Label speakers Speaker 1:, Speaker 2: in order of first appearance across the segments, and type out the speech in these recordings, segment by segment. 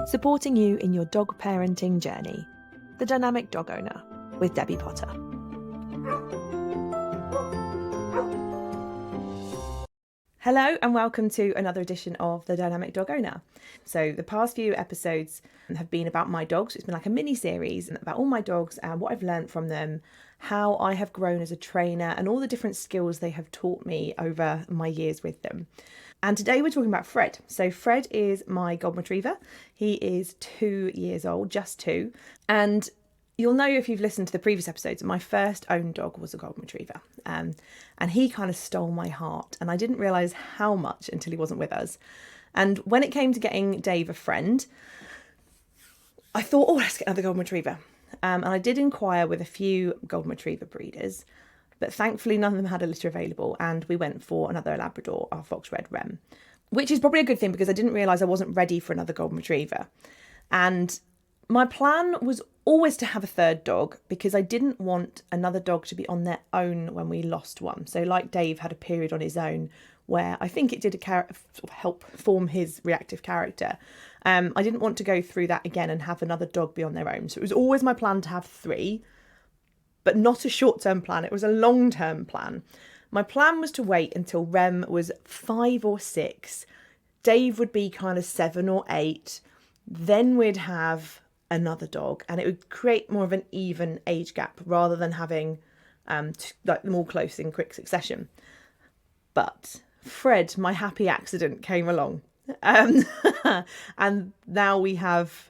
Speaker 1: supporting you in your dog parenting journey. The Dynamic Dog Owner with Debbie Potter. Hello and welcome to another edition of The Dynamic Dog Owner. So the past few episodes have been about my dogs. It's been like a mini series about all my dogs and what I've learned from them, how I have grown as a trainer and all the different skills they have taught me over my years with them. And today we're talking about Fred. So Fred is my golden retriever. He is 2 years old, just 2. And you'll know if you've listened to the previous episodes, my first own dog was a golden retriever. And he kind of stole my heart. And I didn't realise how much until he wasn't with us. And when it came to getting Dave a friend, I thought, oh, let's get another golden retriever. And I did inquire with a few golden retriever breeders, but thankfully none of them had a litter available, and we went for another Labrador, our Fox Red Rem, which is probably a good thing because I didn't realise I wasn't ready for another golden retriever. And my plan was always to have a third dog because I didn't want another dog to be on their own when we lost one. So like Dave had a period on his own where I think it did help form his reactive character. I didn't want to go through that again and have another dog be on their own. So it was always my plan to have 3, but not a short-term plan. It was a long-term plan. My plan was to wait until Rem was 5 or 6. Dave would be kind of 7 or 8. Then we'd have another dog, and it would create more of an even age gap rather than having like them all close in quick succession. But Fred, my happy accident, came along, and now we have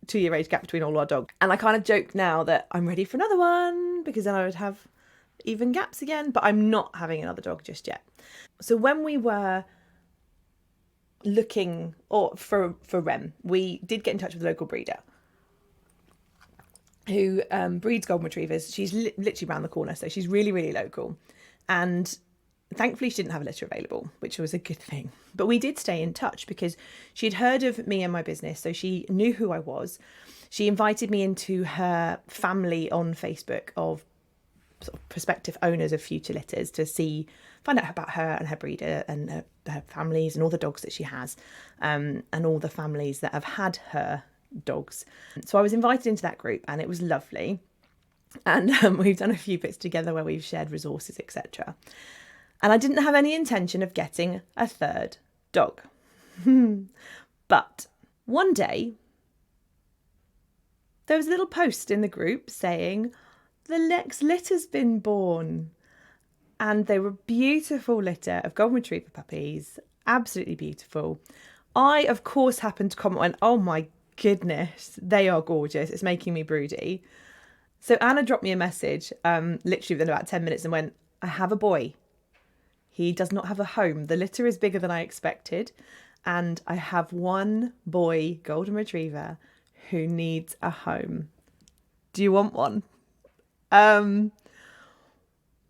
Speaker 1: 2-year age gap between all our dogs. And I kind of joke now that I'm ready for another one because then I would have even gaps again, but I'm not having another dog just yet. So when we were looking for Rem, we did get in touch with a local breeder who breeds golden retrievers. She's literally around the corner, so she's really, really local. And thankfully she didn't have a litter available, which was a good thing. But we did stay in touch because she'd heard of me and my business, so she knew who I was. She invited me into her family on Facebook of sort of prospective owners of future litters to find out about her and her breeder and her families and all the dogs that she has, and all the families that have had her dogs. So I was invited into that group and it was lovely. And we've done a few bits together where we've shared resources, etc. And I didn't have any intention of getting a third dog. But one day, there was a little post in the group saying, the next litter's been born. And they were a beautiful litter of golden retriever puppies, absolutely beautiful. I, of course, happened to comment, went, oh my goodness, they are gorgeous. It's making me broody. So Anna dropped me a message, literally within about 10 minutes and went, I have a boy. He does not have a home. The litter is bigger than I expected. And I have one boy golden retriever who needs a home. Do you want one?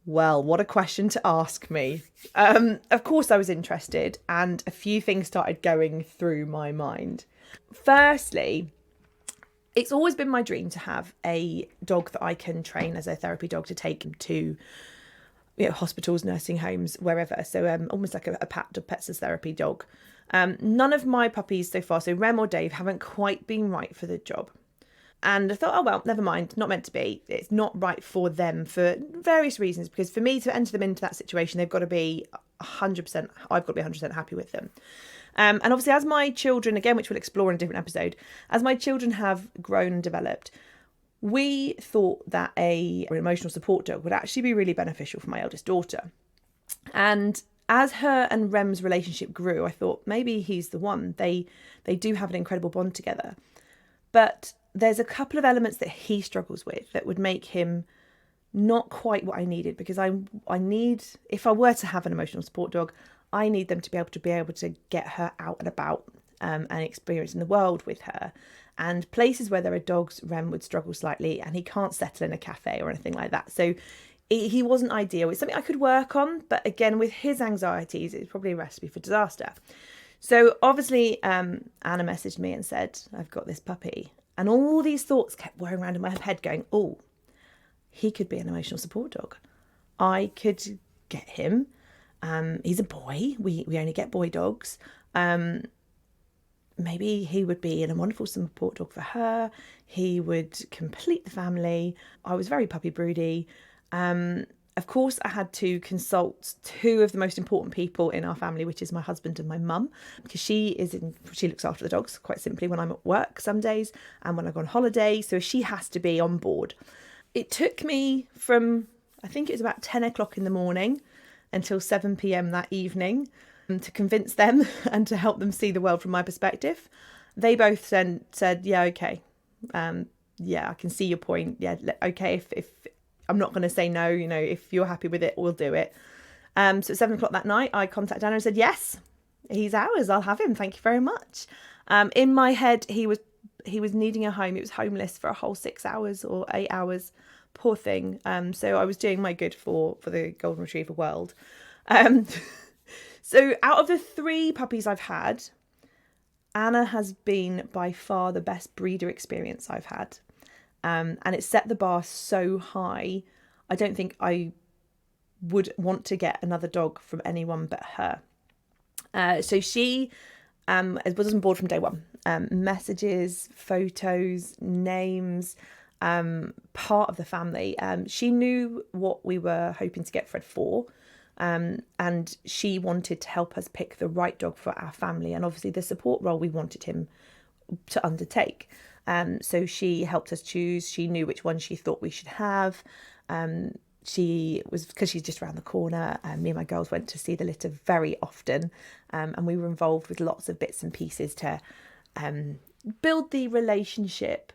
Speaker 1: Well, what a question to ask me. Of course I was interested, and a few things started going through my mind. Firstly, it's always been my dream to have a dog that I can train as a therapy dog to take to hospitals, nursing homes, wherever. So almost like a pets as therapy dog. None of my puppies so far, so Rem or Dave, haven't quite been right for the job. And I thought, oh, well, never mind, not meant to be. It's not right for them for various reasons, because for me to enter them into that situation, they've got to be 100%, I've got to be 100% happy with them. And obviously, as my children, again, which we'll explore in a different episode, as my children have grown and developed, we thought that an emotional support dog would actually be really beneficial for my eldest daughter. And as her and Rem's relationship grew, I thought maybe he's the one. They do have an incredible bond together. But there's a couple of elements that he struggles with that would make him not quite what I needed, because I need, if I were to have an emotional support dog, I need them to be able to get her out and about and experience in the world with her. And places where there are dogs, Rem would struggle slightly, and he can't settle in a cafe or anything like that. So he wasn't ideal. It's something I could work on, but again, with his anxieties, it's probably a recipe for disaster. So obviously, Anna messaged me and said, I've got this puppy. And all these thoughts kept whirring around in my head going, oh, he could be an emotional support dog. I could get him. He's a boy. We only get boy dogs. maybe he would be a wonderful support dog for her. He would complete the family. I was very puppy broody. Of course, I had to consult two of the most important people in our family, which is my husband and my mum, because she looks after the dogs quite simply when I'm at work some days and when I go on holiday. So she has to be on board. It took me from, I think it was about 10 o'clock in the morning until 7 p.m. that evening to convince them and to help them see the world from my perspective. They both then said, yeah, okay. Yeah, I can see your point. Yeah, okay, if I'm not going to say no, if you're happy with it, we'll do it. So at 7 o'clock that night, I contacted Anna and said, yes, he's ours. I'll have him. Thank you very much. In my head, he was needing a home. He was homeless for a whole 6 hours or 8 hours. Poor thing. So I was doing my good for the Golden Retriever world. So out of the 3 puppies I've had, Anna has been by far the best breeder experience I've had. And it set the bar so high, I don't think I would want to get another dog from anyone but her. So she was on board from day one. Messages, photos, names, part of the family. She knew what we were hoping to get Fred for. And she wanted to help us pick the right dog for our family, and obviously the support role we wanted him to undertake. So she helped us choose. She knew which one she thought we should have. Because she's just around the corner, me and my girls went to see the litter very often, and we were involved with lots of bits and pieces to build the relationship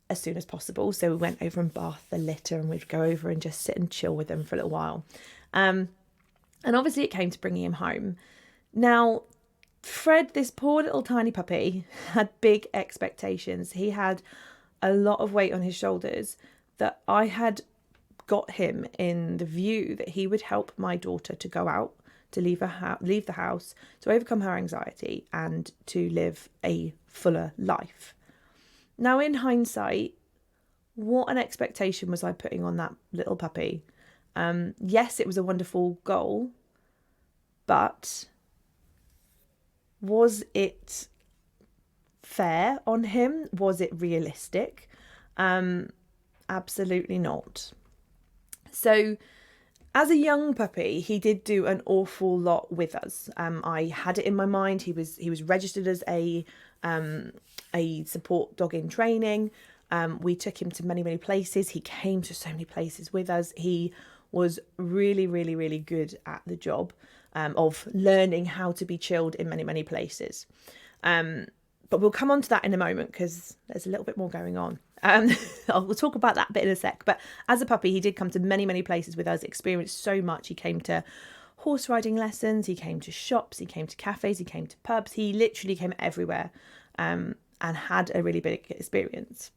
Speaker 1: as soon as possible. So we went over and bath the litter, and we'd go over and just sit and chill with them for a little while. And obviously it came to bringing him home. Now, Fred, this poor little tiny puppy, had big expectations. He had a lot of weight on his shoulders that I had got him in the view that he would help my daughter to go out, to leave the house, to overcome her anxiety and to live a fuller life. Now, in hindsight, what an expectation was I putting on that little puppy? Yes, it was a wonderful goal, but was it fair on him? Was it realistic? Absolutely not. So as a young puppy, he did do an awful lot with us. I had it in my mind. He was registered as a support dog in training. We took him to many, many places. He came to so many places with us. He was really, really, really good at the job of learning how to be chilled in many, many places. But we'll come on to that in a moment because there's a little bit more going on. We'll talk about that bit in a sec. But as a puppy, he did come to many, many places with us, experienced so much. He came to horse riding lessons, he came to shops, he came to cafes, he came to pubs. He literally came everywhere and had a really big experience.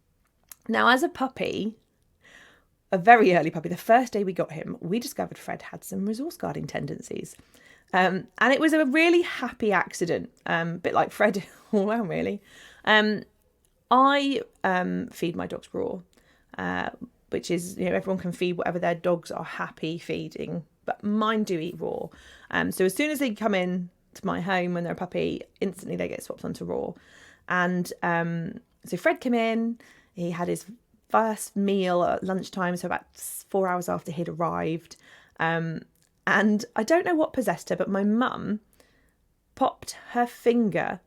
Speaker 1: Now, as a puppy, a very early puppy, the first day we got him, we discovered Fred had some resource guarding tendencies. And it was a really happy accident, a bit like Fred all around, really. I feed my dogs raw, which is, everyone can feed whatever their dogs are happy feeding, but mine do eat raw. So as soon as they come in to my home when they're a puppy, instantly they get swapped onto raw. And so Fred came in, he had his first meal at lunchtime, so about 4 hours after he'd arrived. And I don't know what possessed her, but my mum popped her finger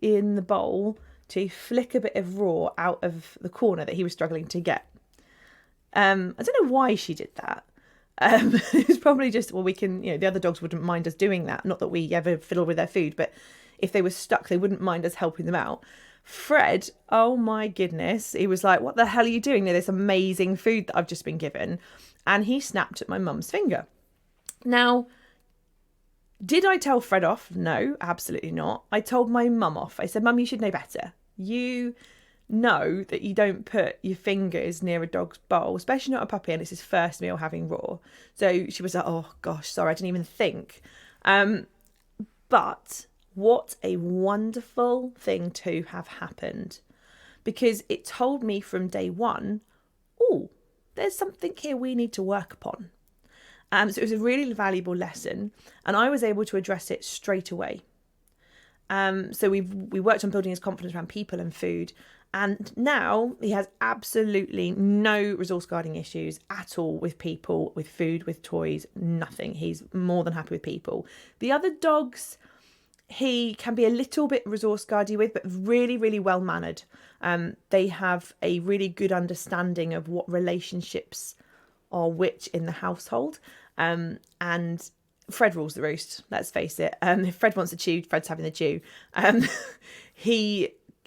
Speaker 1: in the bowl to flick a bit of raw out of the corner that he was struggling to get. I don't know why she did that. It was probably just, we can, the other dogs wouldn't mind us doing that. Not that we ever fiddle with their food, but if they were stuck, they wouldn't mind us helping them out. Fred, oh my goodness, he was like, what the hell are you doing? This amazing food that I've just been given. And he snapped at my mum's finger. Now, did I tell Fred off? No, absolutely not. I told my mum off. I said, Mum, you should know better. You know that you don't put your fingers near a dog's bowl, especially not a puppy, and it's his first meal having raw. So she was like, oh gosh, sorry, I didn't even think. But what a wonderful thing to have happened, because it told me from day one, oh, there's something here we need to work upon. So it was a really valuable lesson, and I was able to address it straight away. So we worked on building his confidence around people and food. And now he has absolutely no resource guarding issues at all with people, with food, with toys, nothing. He's more than happy with people. The other dogs, he can be a little bit resource guardy with, but really, really well mannered. They have a really good understanding of what relationships are which in the household. And Fred rules the roost, let's face it. If Fred wants to chew, Fred's having the chew.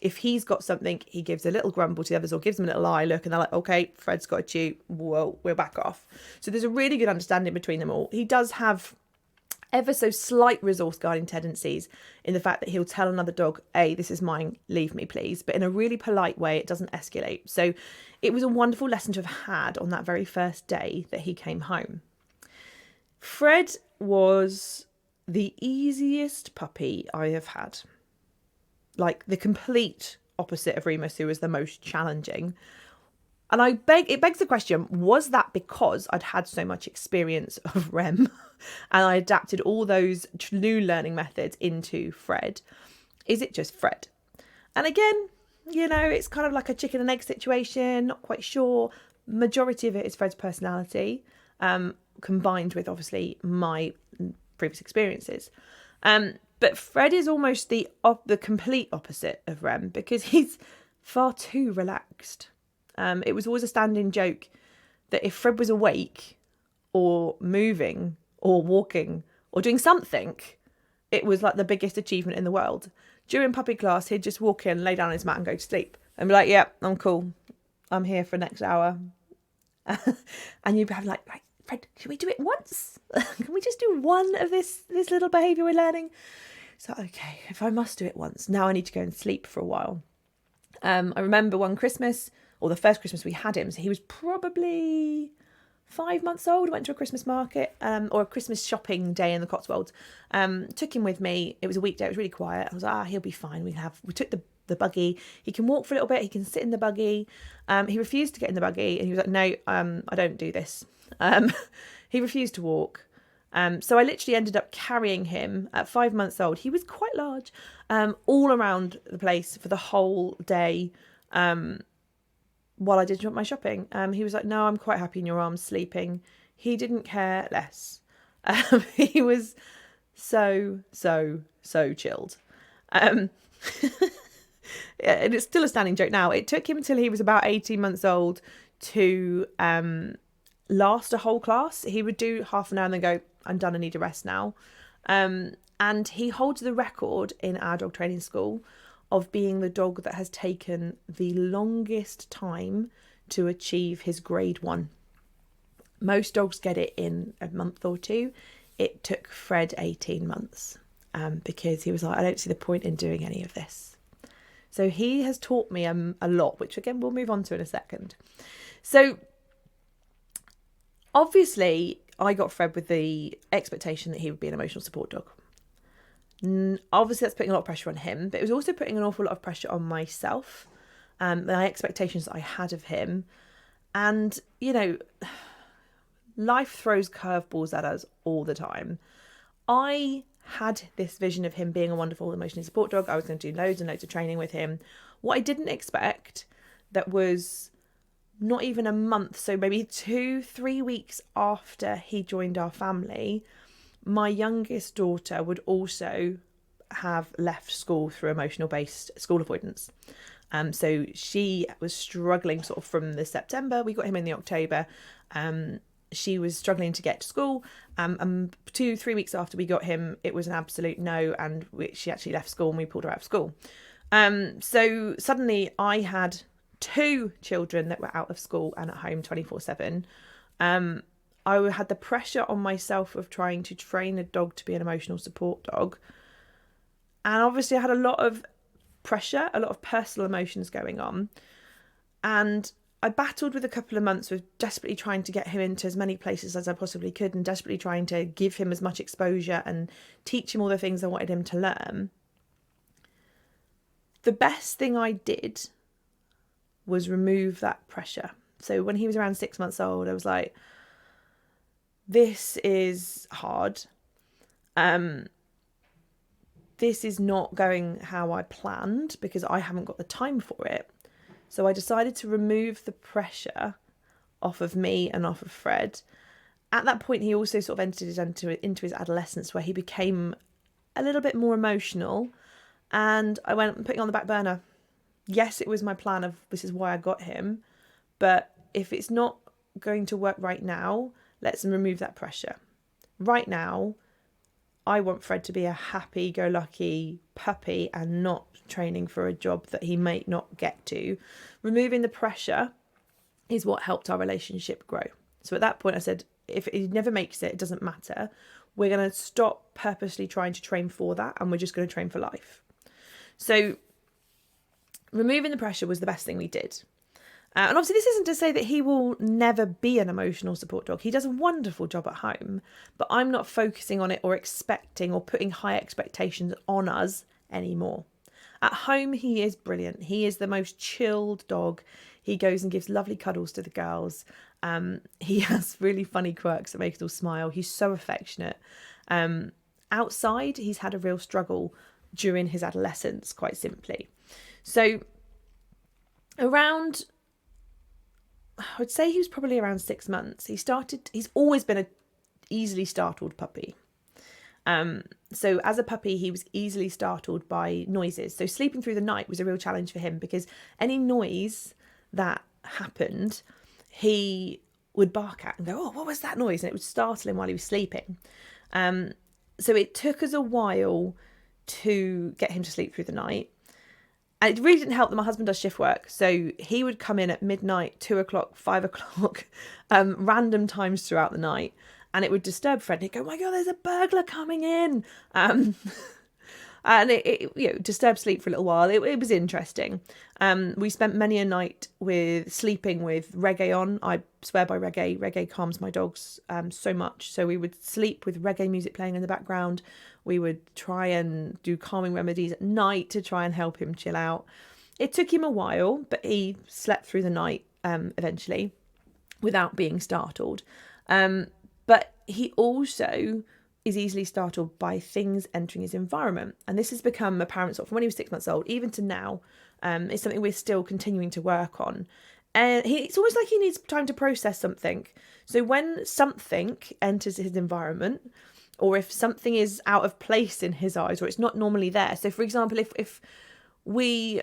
Speaker 1: If he's got something, he gives a little grumble to the others or gives them a little eye look, and they're like, okay, Fred's got a chew. Whoa, we're back off. So there's a really good understanding between them all. He does have ever so slight resource guarding tendencies in the fact that he'll tell another dog, hey, this is mine, leave me please, but in a really polite way. It doesn't escalate. So it was a wonderful lesson to have had on that very first day that he came home. Fred was the easiest puppy I have had. Like the complete opposite of Remus, who was the most challenging. And it begs the question, was that because I'd had so much experience of Rem and I adapted all those new learning methods into Fred? Is it just Fred? And again, it's kind of like a chicken and egg situation, not quite sure. Majority of it is Fred's personality, combined with obviously my previous experiences. But Fred is almost the complete opposite of Rem because he's far too relaxed. It was always a standing joke that if Fred was awake or moving or walking or doing something, it was like the biggest achievement in the world. During puppy class, he'd just walk in, lay down on his mat and go to sleep and be like, yeah, I'm cool. I'm here for the next hour. And you'd be having like, Fred, should we do it once? Can we just do one of this little behaviour we're learning? So, okay, if I must do it once, now I need to go and sleep for a while. I remember one Christmas, or the first Christmas we had him, so he was probably 5 months old. Went to a Christmas market or a Christmas shopping day in the Cotswolds. Took him with me. It was a weekday. It was really quiet. I was like, he'll be fine. We took the buggy. He can walk for a little bit. He can sit in the buggy. He refused to get in the buggy, and he was like, no, I don't do this. He refused to walk. So I literally ended up carrying him at 5 months old. He was quite large, all around the place for the whole day. While I did my shopping, he was like, no, I'm quite happy in your arms sleeping. He didn't care less. He was so chilled. And it's still a standing joke now. It took him until he was about 18 months old to last a whole class. He would do half an hour and then go, I'm done, I need a rest now. And he holds the record in our dog training school of being the dog that has taken the longest time to achieve his grade 1. Most dogs get it in a month or two. It took Fred 18 months because he was like, I don't see the point in doing any of this. So he has taught me a lot, which again we'll move on to in a second. So obviously I got Fred with the expectation that he would be an emotional support dog. Obviously that's putting a lot of pressure on him, but it was also putting an awful lot of pressure on myself, my expectations that I had of him. And life throws curveballs at us all the time. I had this vision of him being a wonderful emotionally support dog. I was going to do loads and loads of training with him. What I didn't expect, that was not even a month, so maybe 2-3 weeks after he joined our family, my youngest daughter would also have left school through emotional-based school avoidance. So she was struggling sort of from the September. We got him in the October. She was struggling to get to school. 2-3 weeks after we got him, it was an absolute no, and she actually left school and we pulled her out of school. So suddenly I had 2 children that were out of school and at home 24/7. I had the pressure on myself of trying to train a dog to be an emotional support dog. And obviously I had a lot of pressure, a lot of personal emotions going on. And I battled with a couple of months with desperately trying to get him into as many places as I possibly could and desperately trying to give him as much exposure and teach him all the things I wanted him to learn. The best thing I did was remove that pressure. So when he was around 6 months old, I was like, this is hard. this is not going how I planned because I haven't got the time for it. So I decided to remove the pressure off of me and off of Fred. At that point, he also sort of entered into his adolescence where he became a little bit more emotional, and I went putting on the back burner. Yes, it was my plan of this is why I got him, but if it's not going to work right now, let's remove that pressure. Right now, I want Fred to be a happy-go-lucky puppy and not training for a job that he might not get to. Removing the pressure is what helped our relationship grow. So at that point I said, if he never makes it, it doesn't matter. We're going to stop purposely trying to train for that, and we're just going to train for life. So removing the pressure was the best thing we did. And obviously this isn't to say that he will never be an emotional support dog. He does a wonderful job at home, but I'm not focusing on it or expecting or putting high expectations on us anymore. At home, he is brilliant. He is the most chilled dog. He goes and gives lovely cuddles to the girls. He has really funny quirks that make us all smile. He's so affectionate. Outside, he's had a real struggle during his adolescence, quite simply. So around, I would say he was probably around 6 months. He's always been a easily startled puppy. So as a puppy, he was easily startled by noises. So sleeping through the night was a real challenge for him because any noise that happened, he would bark at and go, oh, what was that noise? And it would startle him while he was sleeping. So it took us a while to get him to sleep through the night. And it really didn't help that my husband does shift work. So he would come in at midnight, 2 o'clock, 5 o'clock, random times throughout the night. And it would disturb Fred. He'd go, oh my God, there's a burglar coming in. And it disturbed sleep for a little while. It was interesting. We spent many a night sleeping with reggae on. I swear by reggae. Reggae calms my dogs so much. So we would sleep with reggae music playing in the background. We would try and do calming remedies at night to try and help him chill out. It took him a while, but he slept through the night eventually without being startled. But he also is easily startled by things entering his environment. And this has become apparent sort of from when he was 6 months old, even to now. It's something we're still continuing to work on. And it's almost like he needs time to process something. So when something enters his environment, or if something is out of place in his eyes, or it's not normally there. So for example, if we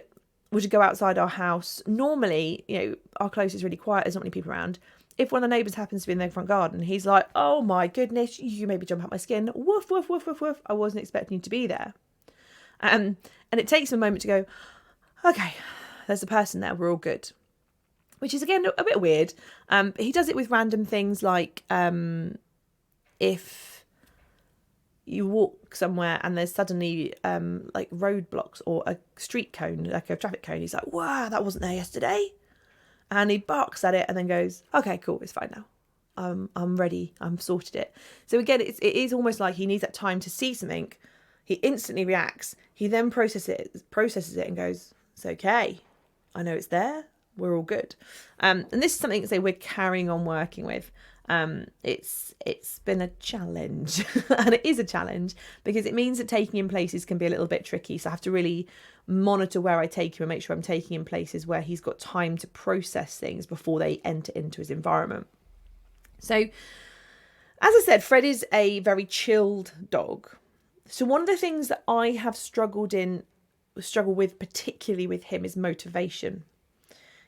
Speaker 1: were to go outside our house, normally, our close is really quiet, there's not many people around. If one of the neighbours happens to be in their front garden, he's like, oh my goodness, you made me jump out my skin. Woof, woof, woof, woof, woof. I wasn't expecting you to be there. And it takes him a moment to go, okay, there's a person there, we're all good. Which is, again, a bit weird. But he does it with random things like if you walk somewhere and there's suddenly like roadblocks or a street cone, like a traffic cone, he's like, wow, that wasn't there yesterday. And he barks at it and then goes, okay, cool, it's fine now. I'm ready. I'm sorted it. So again, it is almost like he needs that time to see something. He instantly reacts. He then processes it and goes, it's okay. I know it's there. We're all good. And this is something that we're carrying on working with. It's been a challenge and it is a challenge because it means that taking him places can be a little bit tricky. So I have to really monitor where I take him and make sure I'm taking him places where he's got time to process things before they enter into his environment. So, as I said, Fred is a very chilled dog. So one of the things that I have struggled with, particularly with him, is motivation.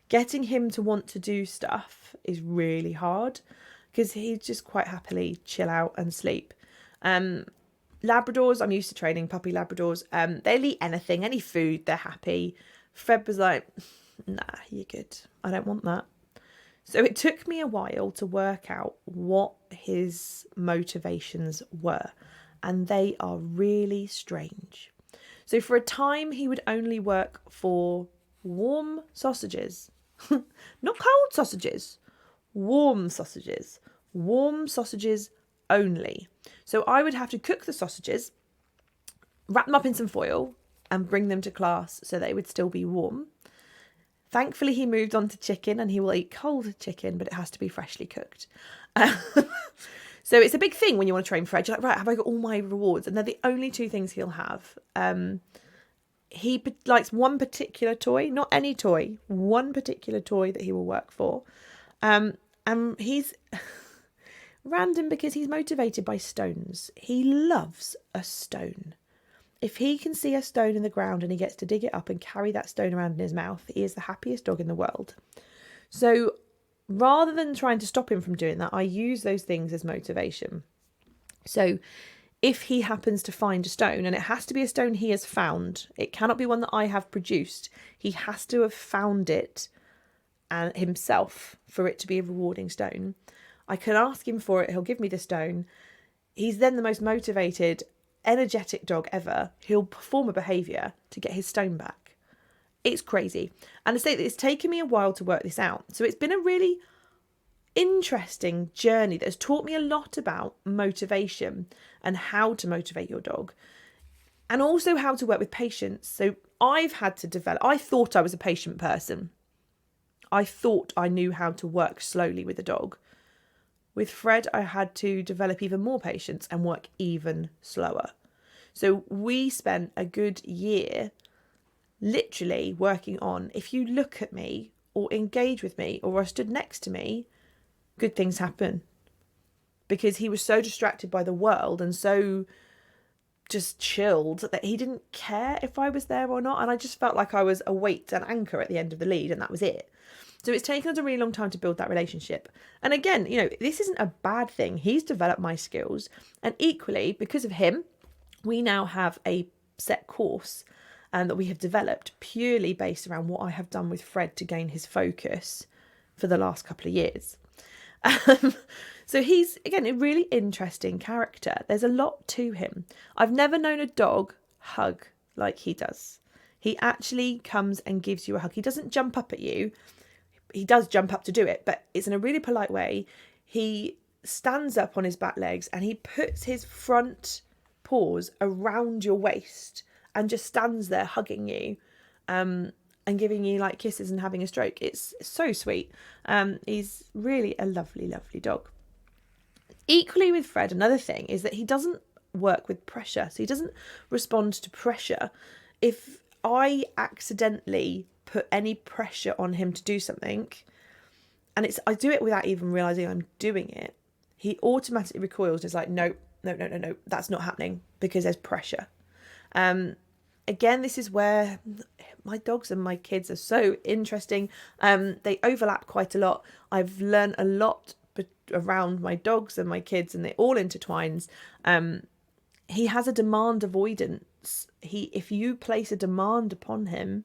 Speaker 1: Getting him to want to do stuff is really hard because he'd just quite happily chill out and sleep. Labradors, I'm used to training puppy Labradors. They'll eat anything, any food, they're happy. Fred was like, nah, you're good. I don't want that. So it took me a while to work out what his motivations were. And they are really strange. So for a time, he would only work for warm sausages. Not cold sausages. Warm sausages. Warm sausages only. So I would have to cook the sausages, wrap them up in some foil and bring them to class so they would still be warm. Thankfully, he moved on to chicken and he will eat cold chicken, but it has to be freshly cooked. So it's a big thing when you want to train Fred. You're like, right, have I got all my rewards? And they're the only two things he'll have. He likes one particular toy, not any toy, one particular toy that he will work for. And he's random because he's motivated by stones. He loves a stone. If he can see a stone in the ground and he gets to dig it up and carry that stone around in his mouth, he is the happiest dog in the world. So rather than trying to stop him from doing that, I use those things as motivation. So if he happens to find a stone, and it has to be a stone he has found, it cannot be one that I have produced. He has to have found it and himself for it to be a rewarding stone. I can ask him for it. He'll give me the stone. He's then the most motivated, energetic dog ever. He'll perform a behaviour to get his stone back. It's crazy. And I say that it's taken me a while to work this out. So it's been a really interesting journey that has taught me a lot about motivation and how to motivate your dog, and also how to work with patience. So I've had to develop, I thought I was a patient person. I thought I knew how to work slowly with a dog. With Fred, I had to develop even more patience and work even slower. So we spent a good year literally working on, if you look at me or engage with me or are stood next to me, good things happen. Because he was so distracted by the world and so just chilled that he didn't care if I was there or not. And I just felt like I was a weight and anchor at the end of the lead, and that was it. So it's taken us a really long time to build that relationship. And again, this isn't a bad thing. He's developed my skills. And equally, because of him, we now have a set course that we have developed purely based around what I have done with Fred to gain his focus for the last couple of years. So he's, again, a really interesting character. There's a lot to him. I've never known a dog hug like he does. He actually comes and gives you a hug. He doesn't jump up at you. He does jump up to do it, but it's in a really polite way. He stands up on his back legs and he puts his front paws around your waist and just stands there hugging you. And giving you like kisses and having a stroke. It's so sweet. He's really a lovely, lovely dog. Equally with Fred, another thing is that he doesn't work with pressure. So he doesn't respond to pressure. If I accidentally put any pressure on him to do something, and I do it without even realising I'm doing it, he automatically recoils. It's like, no, that's not happening because there's pressure. Again, this is where my dogs and my kids are so interesting. They overlap quite a lot. I've learned a lot around my dogs and my kids, and it all intertwines. He has a demand avoidance. If you place a demand upon him,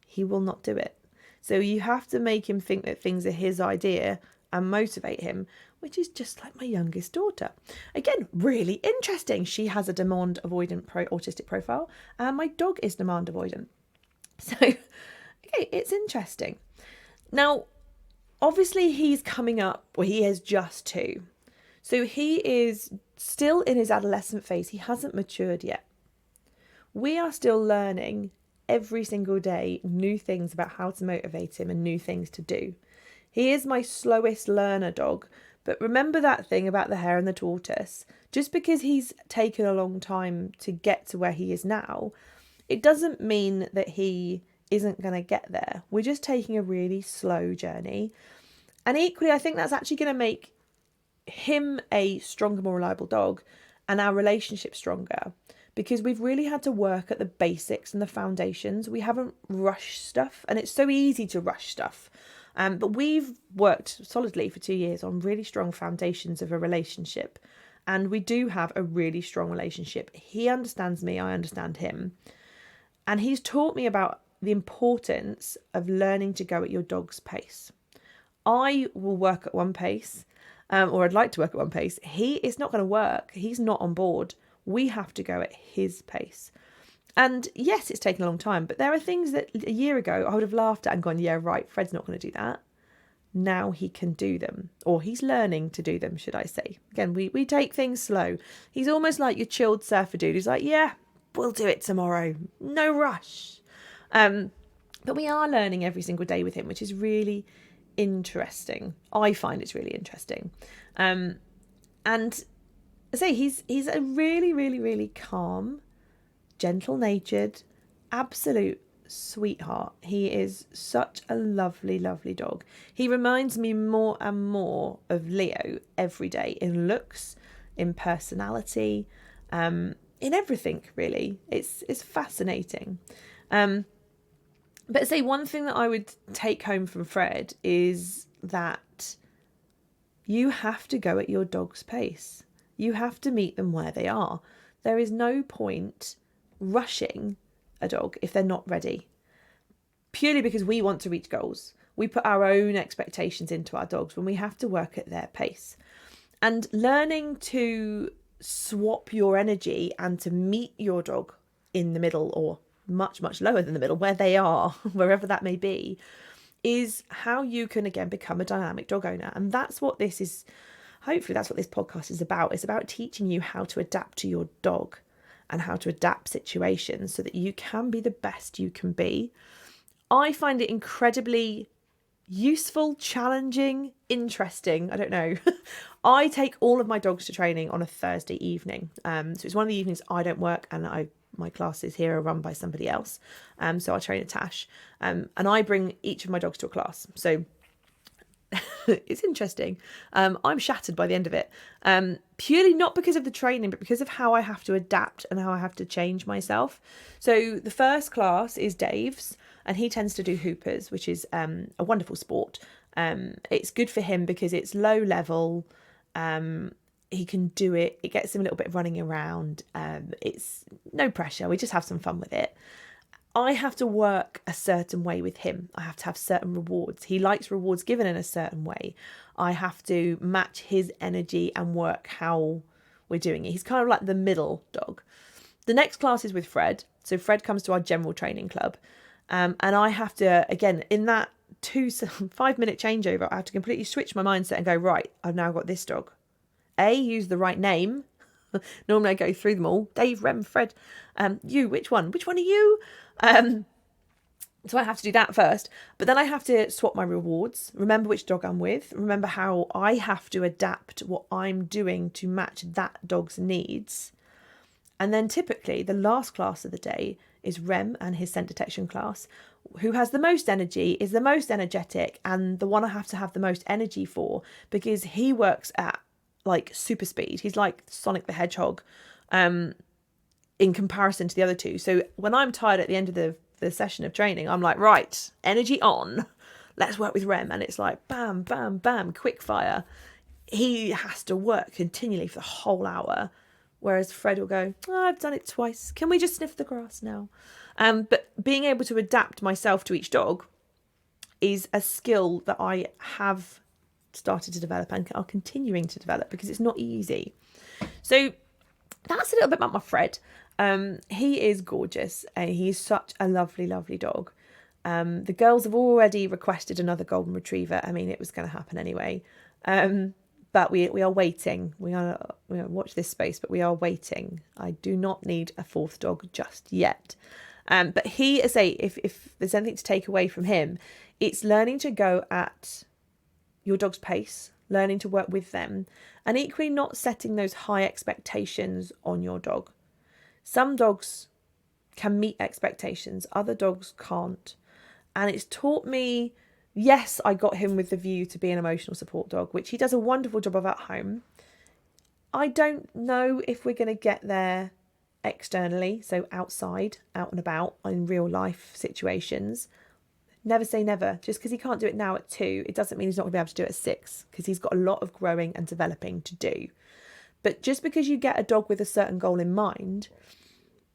Speaker 1: he will not do it. So you have to make him think that things are his idea and motivate him, which is just like my youngest daughter. Again, really interesting. She has a demand avoidant autistic profile, and my dog is demand avoidant. So, okay, it's interesting. Now, obviously he's coming up, or he is just 2. So he is still in his adolescent phase. He hasn't matured yet. We are still learning every single day new things about how to motivate him and new things to do. He is my slowest learner dog, but remember that thing about the hare and the tortoise. Just because he's taken a long time to get to where he is now, it doesn't mean that he isn't going to get there. We're just taking a really slow journey. And equally, I think that's actually going to make him a stronger, more reliable dog, and our relationship stronger, because we've really had to work at the basics and the foundations. We haven't rushed stuff, and it's so easy to rush stuff. But we've worked solidly for 2 years on really strong foundations of a relationship. And we do have a really strong relationship. He understands me, I understand him. And he's taught me about the importance of learning to go at your dog's pace. I will work at one pace, or I'd like to work at one pace. It's not going to work. He's not on board. We have to go at his pace. And yes, it's taken a long time, but there are things that a year ago I would have laughed at and gone, yeah, right, Fred's not going to do that. Now he can do them, or he's learning to do them, should I say. Again, we take things slow. He's almost like your chilled surfer dude who's like, yeah, we'll do it tomorrow. No rush. But we are learning every single day with him, which is really interesting. I find it's really interesting. And I say he's a really, really, really calm, gentle-natured, absolute sweetheart. He is such a lovely, lovely dog. He reminds me more and more of Leo every day, in looks, in personality, in everything really. It's fascinating. But say one thing that I would take home from Fred is that you have to go at your dog's pace. You have to meet them where they are. There is no point rushing a dog if they're not ready, purely because we want to reach goals. We put our own expectations into our dogs when we have to work at their pace. And learning to swap your energy and to meet your dog in the middle, or much, much lower than the middle, where they are, wherever that may be, is how you can again become a dynamic dog owner. And that's what this is. Hopefully that's what this podcast is about. It's about teaching you how to adapt to your dog and how to adapt situations so that you can be the best you can be. I find it incredibly useful, challenging, interesting. I don't know. I take all of my dogs to training on a Thursday evening. So it's one of the evenings I don't work, and my classes here are run by somebody else. So I train at Tash, and I bring each of my dogs to a class. So it's interesting. I'm shattered by the end of it, purely not because of the training, but because of how I have to adapt and how I have to change myself. So the first class is Dave's, and he tends to do hoopers, which is a wonderful sport. It's good for him because it's low level. He can do it. It gets him a little bit of running around. It's no pressure. We just have some fun with it. I have to work a certain way with him. I have to have certain rewards. He likes rewards given in a certain way. I have to match his energy and work how we're doing it. He's kind of like the middle dog. The next class is with Fred. So Fred comes to our general training club. And I have to, again, in that 5-minute changeover, I have to completely switch my mindset and go, right, I've now got this dog. Use the right name. Normally I go through them all. Dave, Rem, Fred. You, which one? Which one are you? So I have to do that first. But then I have to swap my rewards. Remember which dog I'm with. Remember how I have to adapt what I'm doing to match that dog's needs. And then typically the last class of the day is Rem and his scent detection class. Who has the most energy, is the most energetic, and the one I have to have the most energy for, because he works at like super speed. He's like Sonic the Hedgehog in comparison to the other two. So when I'm tired at the end of the session of training, I'm like, right, energy on, let's work with Rem. And it's like bam, bam, bam, quick fire. He has to work continually for the whole hour. Whereas Fred will go, oh, I've done it twice. Can we just sniff the grass now? But being able to adapt myself to each dog is a skill that I have started to develop and are continuing to develop, because it's not easy. So that's a little bit about my Fred. He is gorgeous. He's such a lovely, lovely dog. The girls have already requested another golden retriever. I mean, it was going to happen anyway. But we are waiting. We are watch this space, but we are waiting. I do not need a fourth dog just yet. But he, as I say, if there's anything to take away from him, it's learning to go at your dog's pace, learning to work with them, and equally not setting those high expectations on your dog. Some dogs can meet expectations, other dogs can't. And it's taught me, yes, I got him with the view to be an emotional support dog, which he does a wonderful job of at home. I don't know if we're going to get there externally, so outside, out and about, in real life situations. Never say never. Just because he can't do it now at 2, it doesn't mean he's not going to be able to do it at 6, because he's got a lot of growing and developing to do. But just because you get a dog with a certain goal in mind,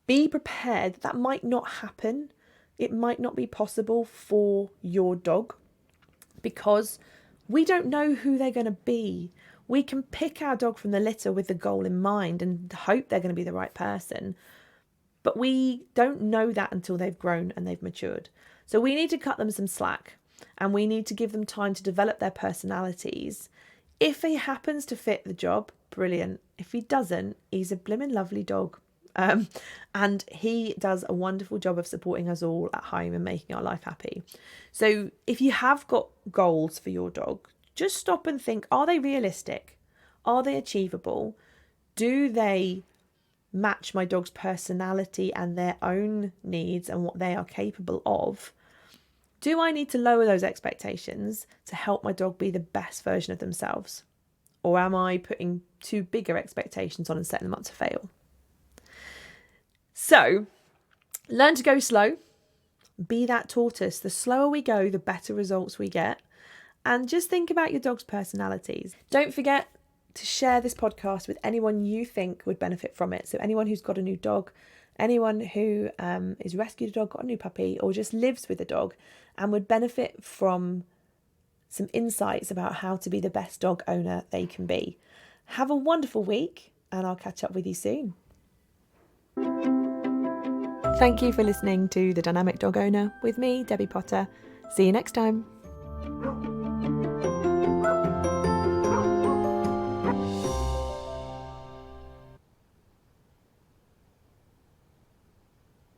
Speaker 1: be prepared that might not happen. It might not be possible for your dog, because we don't know who they're going to be. We can pick our dog from the litter with the goal in mind and hope they're going to be the right person. But we don't know that until they've grown and they've matured. So we need to cut them some slack, and we need to give them time to develop their personalities. If he happens to fit the job, brilliant. If he doesn't, he's a blimmin' lovely dog. And he does a wonderful job of supporting us all at home and making our life happy. So if you have got goals for your dog, just stop and think, are they realistic? Are they achievable? Do they match my dog's personality and their own needs and what they are capable of? Do I need to lower those expectations to help my dog be the best version of themselves? Or am I putting too bigger expectations on and setting them up to fail? So, learn to go slow. Be that tortoise. The slower we go, the better results we get. And just think about your dog's personalities. Don't forget to share this podcast with anyone you think would benefit from it. So anyone who's got a new dog, anyone who is rescued a dog, got a new puppy, or just lives with a dog and would benefit from some insights about how to be the best dog owner they can be. Have a wonderful week, and I'll catch up with you soon. Thank you for listening to The Dynamic Dog Owner with me, Debbie Potter. See you next time.